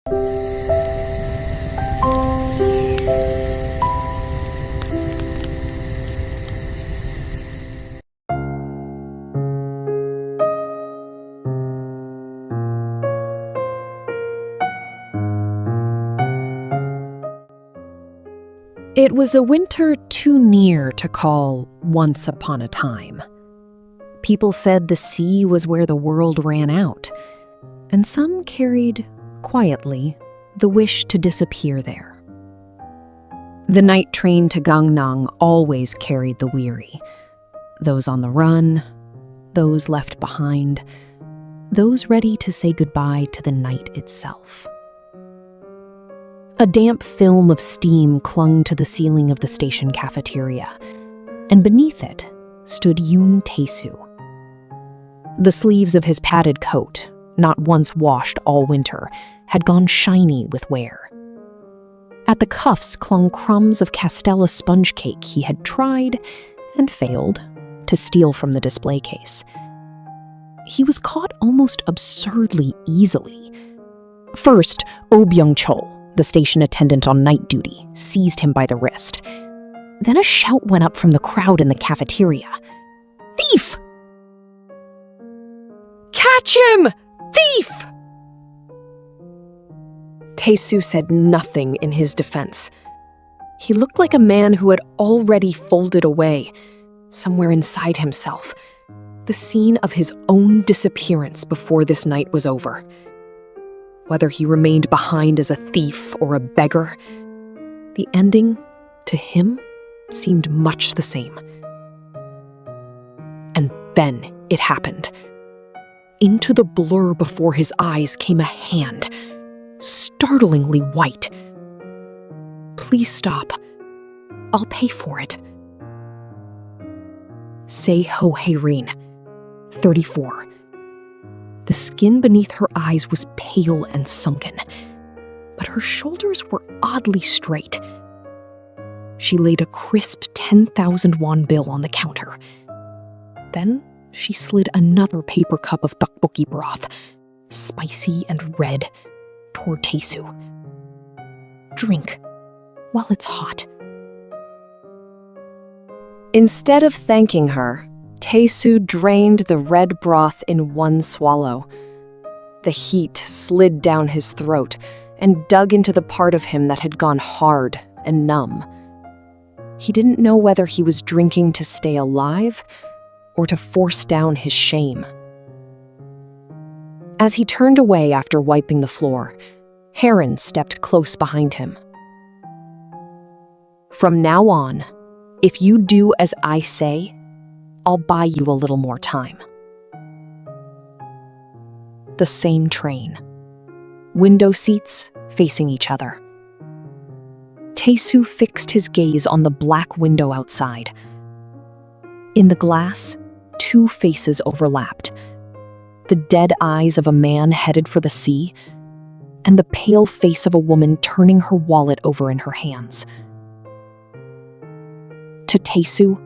It was a winter too near to call once upon a time. People said the sea was where the world ran out, and some carried, quietly, the wish to disappear there. The night train to Gangnam always carried the weary, those on the run, those left behind, those ready to say goodbye to the night itself. A damp film of steam clung to the ceiling of the station cafeteria, and beneath it stood Yoon Tae-soo. The sleeves of his padded coat, not once washed all winter, had gone shiny with wear. At the cuffs clung crumbs of Castella sponge cake he had tried, and failed, to steal from the display case. He was caught almost absurdly easily. First, Oh Byung-chol, the station attendant on night duty, seized him by the wrist. Then a shout went up from the crowd in the cafeteria. "Thief! Catch him! Thief!" Tae-soo said nothing in his defense. He looked like a man who had already folded away, somewhere inside himself, the scene of his own disappearance before this night was over. Whether he remained behind as a thief or a beggar, the ending, to him, seemed much the same. And then it happened. Into the blur before his eyes came a hand, startlingly white. "Please stop. I'll pay for it." Say Ho Hae-rin, 34. The skin beneath her eyes was pale and sunken, but her shoulders were oddly straight. She laid a crisp 10,000 won bill on the counter. Then she slid another paper cup of tteokbokki broth, spicy and red, toward Tae-soo. "Drink, while it's hot." Instead of thanking her, Tae-soo drained the red broth in one swallow. The heat slid down his throat and dug into the part of him that had gone hard and numb. He didn't know whether he was drinking to stay alive or to force down his shame. As he turned away after wiping the floor, Heron stepped close behind him. "From now on, if you do as I say, I'll buy you a little more time." The same train. Window seats facing each other. Tae-soo fixed his gaze on the black window outside. In the glass, two faces overlapped. The dead eyes of a man headed for the sea, and the pale face of a woman turning her wallet over in her hands. To Tae-soo,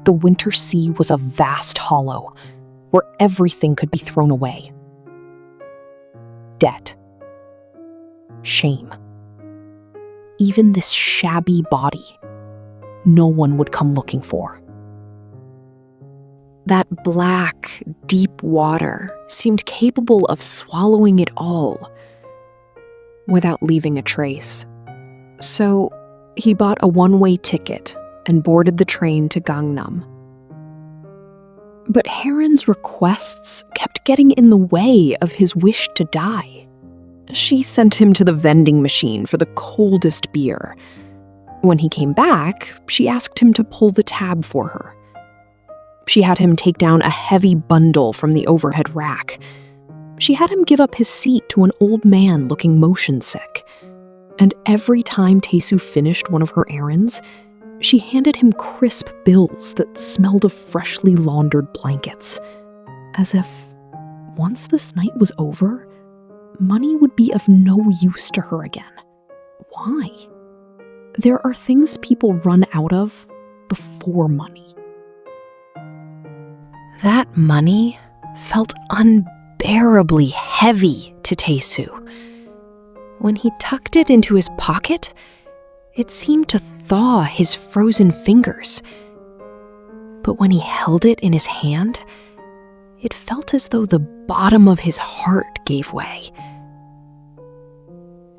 the winter sea was a vast hollow, where everything could be thrown away. Debt. Shame. Even this shabby body, no one would come looking for. That black, deep water seemed capable of swallowing it all, without leaving a trace. So he bought a one-way ticket and boarded the train to Gangnam. But Heron's requests kept getting in the way of his wish to die. She sent him to the vending machine for the coldest beer. When he came back, she asked him to pull the tab for her. She had him take down a heavy bundle from the overhead rack. She had him give up his seat to an old man looking motion sick. And every time Tae-soo finished one of her errands, she handed him crisp bills that smelled of freshly laundered blankets. As if, once this night was over, money would be of no use to her again. Why? There are things people run out of before money. That money felt unbearably heavy to Tae-soo. When he tucked it into his pocket, it seemed to thaw his frozen fingers. But when he held it in his hand, it felt as though the bottom of his heart gave way.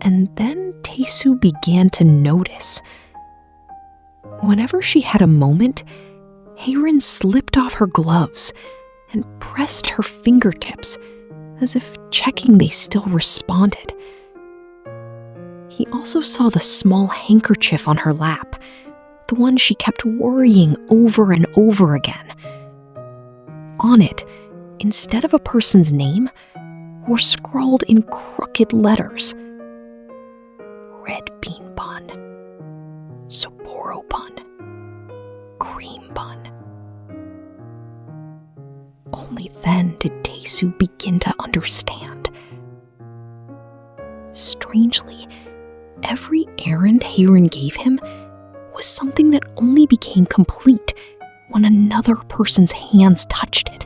And then Taesu began to notice. Whenever she had a moment, Haerin slipped off her gloves and pressed her fingertips as if checking they still responded. He also saw the small handkerchief on her lap, the one she kept worrying over and over again. On it, instead of a person's name, were scrawled in crooked letters: Red bean bun, Sapporo bun, cream bun. Only then did Taesu begin to understand. Strangely, every errand Haerin gave him was something that only became complete when another person's hands touched it.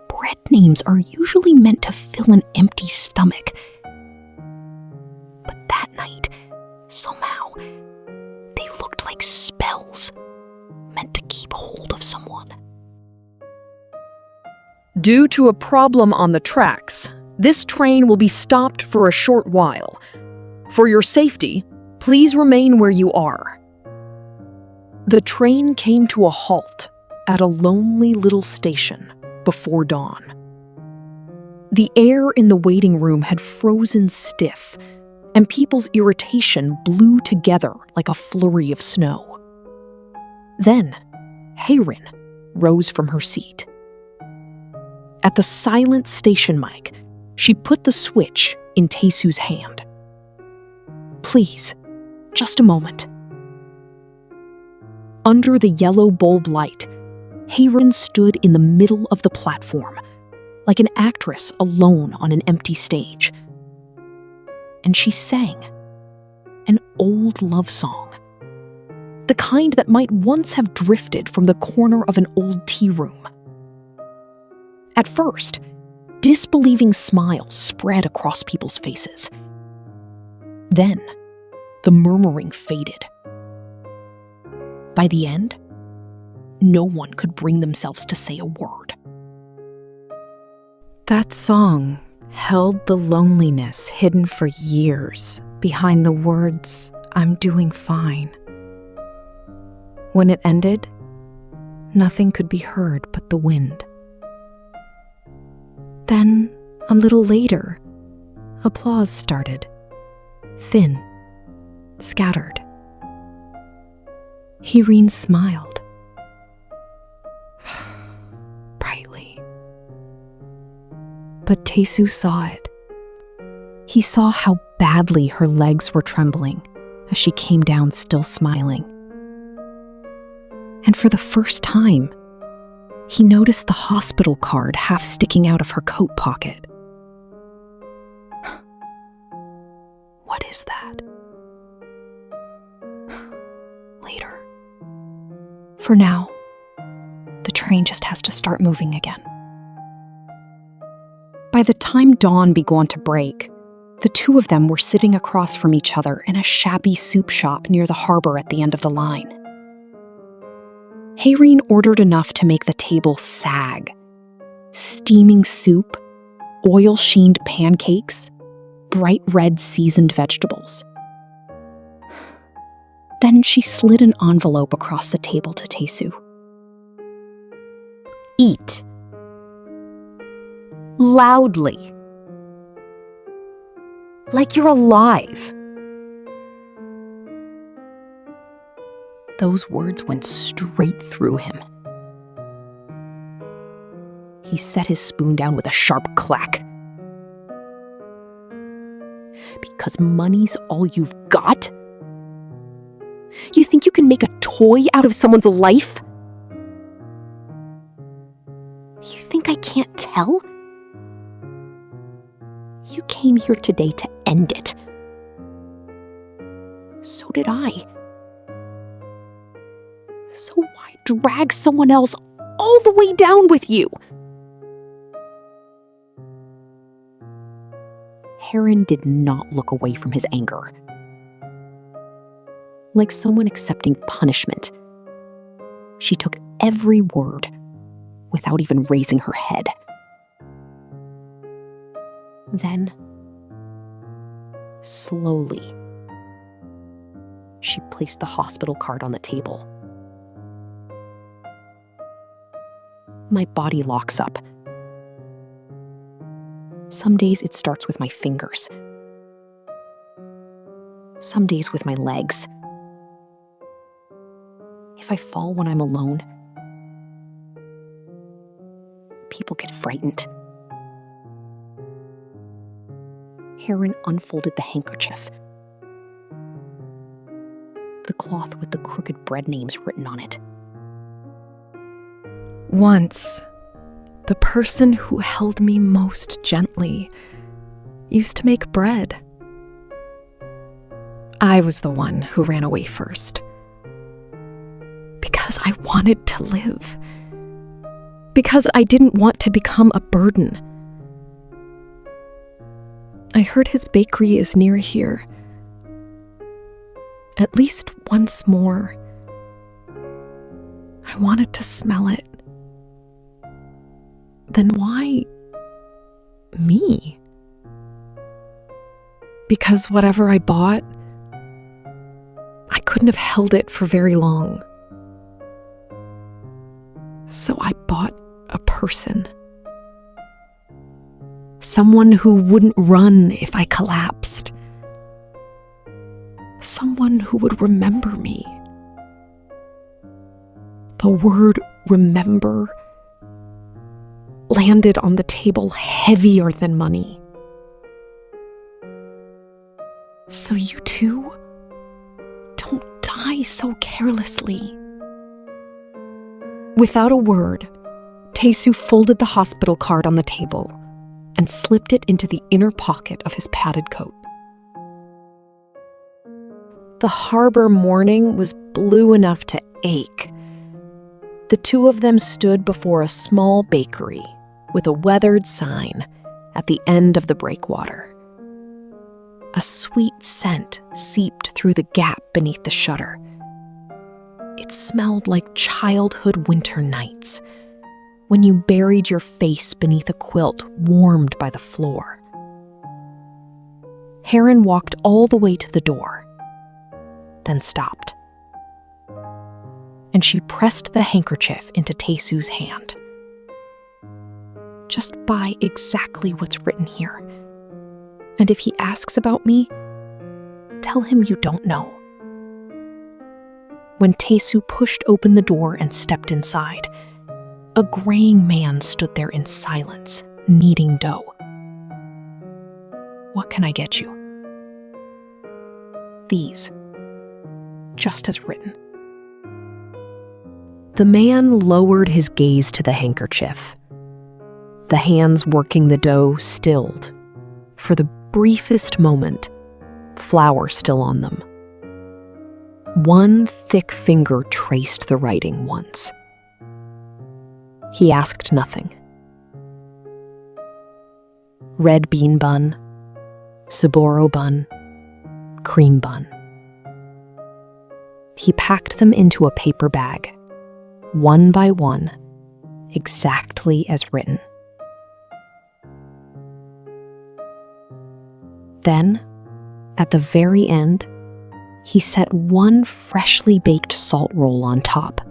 Bread names are usually meant to fill an empty stomach. But that night, somehow, they looked like spells meant to keep hold of someone. Due to a problem on the tracks, this train will be stopped for a short while. For your safety, please remain where you are. The train came to a halt at a lonely little station before dawn. The air in the waiting room had frozen stiff, and people's irritation blew together like a flurry of snow. Then, Haerin rose from her seat. At the silent station mic, she put the switch in Taesu's hand. Please, just a moment. Under the yellow bulb light, Haerin stood in the middle of the platform, like an actress alone on an empty stage. And she sang an old love song, the kind that might once have drifted from the corner of an old tea room. At first, disbelieving smiles spread across people's faces. Then, the murmuring faded. By the end, no one could bring themselves to say a word. That song held the loneliness hidden for years behind the words, "I'm doing fine." When it ended, nothing could be heard but the wind. Then, a little later, applause started, thin, scattered. Haerin smiled. Brightly. But Taesu saw it. He saw how badly her legs were trembling as she came down still smiling. And for the first time, he noticed the hospital card half sticking out of her coat pocket. What is that? Later. For now, the train just has to start moving again. By the time dawn began to break, the two of them were sitting across from each other in a shabby soup shop near the harbor at the end of the line. Haerin ordered enough to make the table sag. Steaming soup, oil-sheened pancakes, bright red seasoned vegetables. Then she slid an envelope across the table to Taesu. Eat. Loudly. Like you're alive. Those words went straight through him. He set his spoon down with a sharp clack. Because money's all you've got? You think you can make a toy out of someone's life? You think I can't tell? You came here today to end it. So did I. So why drag someone else all the way down with you? Heron did not look away from his anger. Like someone accepting punishment, she took every word without even raising her head. Then, slowly, she placed the hospital card on the table. My body locks up. Some days it starts with my fingers. Some days with my legs. If I fall when I'm alone, people get frightened. Heron unfolded the handkerchief. The cloth with the crooked bread names written on it. Once, the person who held me most gently used to make bread. I was the one who ran away first. Because I wanted to live. Because I didn't want to become a burden. I heard his bakery is near here. At least once more. I wanted to smell it. Then why me? Because whatever I bought, I couldn't have held it for very long. So I bought a person. Someone who wouldn't run if I collapsed. Someone who would remember me. The word remember landed on the table heavier than money. So you too, don't die so carelessly. Without a word, Taesu folded the hospital card on the table and slipped it into the inner pocket of his padded coat. The harbor morning was blue enough to ache. The two of them stood before a small bakery with a weathered sign at the end of the breakwater. A sweet scent seeped through the gap beneath the shutter. It smelled like childhood winter nights, when you buried your face beneath a quilt warmed by the floor. Heron walked all the way to the door, then stopped. And she pressed the handkerchief into Taesu's hand. Just buy exactly what's written here. And if he asks about me, tell him you don't know. When Taesu pushed open the door and stepped inside, a graying man stood there in silence, kneading dough. What can I get you? These, just as written. The man lowered his gaze to the handkerchief. The hands working the dough stilled. For the briefest moment, flour still on them. One thick finger traced the writing once. He asked nothing. Red bean bun, Saboro bun, cream bun. He packed them into a paper bag, one by one, exactly as written. Then, at the very end, he set one freshly baked salt roll on top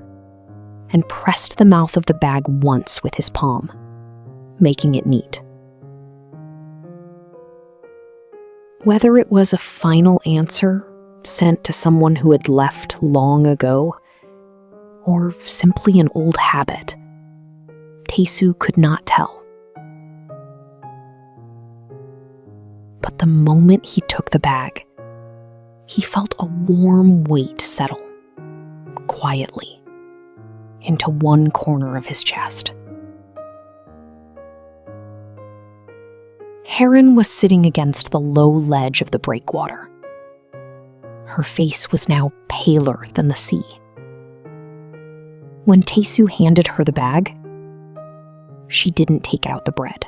and pressed the mouth of the bag once with his palm, making it neat. Whether it was a final answer sent to someone who had left long ago, or simply an old habit, Taesu could not tell. But the moment he took the bag, he felt a warm weight settle, quietly, into one corner of his chest. Heron was sitting against the low ledge of the breakwater. Her face was now paler than the sea. When Taesu handed her the bag, she didn't take out the bread.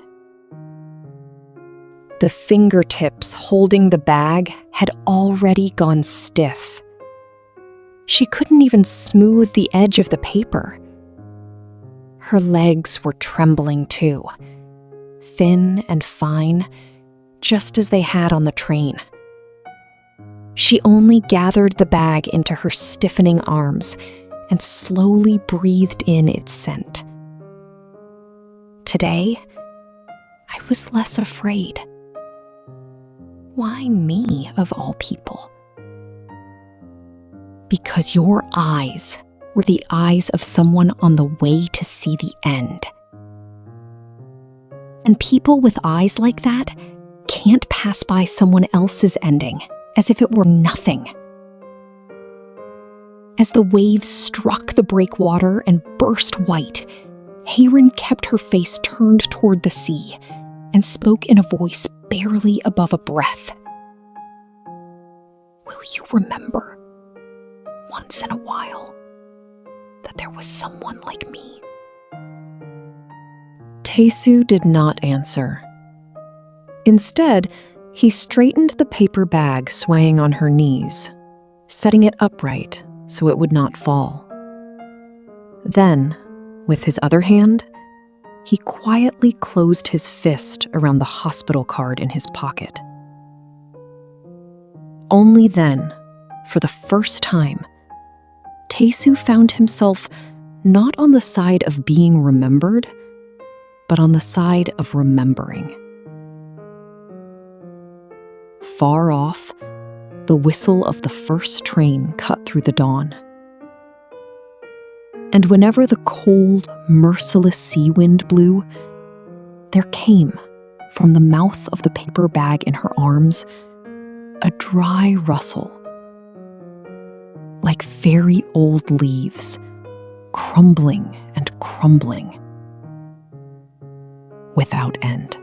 The fingertips holding the bag had already gone stiff. She couldn't even smooth the edge of the paper. Her legs were trembling too, thin and fine, just as they had on the train. She only gathered the bag into her stiffening arms and slowly breathed in its scent. Today, I was less afraid. Why me, of all people? Because your eyes were the eyes of someone on the way to see the end. And people with eyes like that can't pass by someone else's ending as if it were nothing. As the waves struck the breakwater and burst white, Hayron kept her face turned toward the sea and spoke in a voice barely above a breath. Will you remember, once in a while, that there was someone like me? Taesu did not answer. Instead, he straightened the paper bag swaying on her knees, setting it upright so it would not fall. Then, with his other hand, he quietly closed his fist around the hospital card in his pocket. Only then, for the first time, Taesu found himself not on the side of being remembered, but on the side of remembering. Far off, the whistle of the first train cut through the dawn. And whenever the cold, merciless sea wind blew, there came, from the mouth of the paper bag in her arms, a dry rustle, like very old leaves, crumbling and crumbling, without end.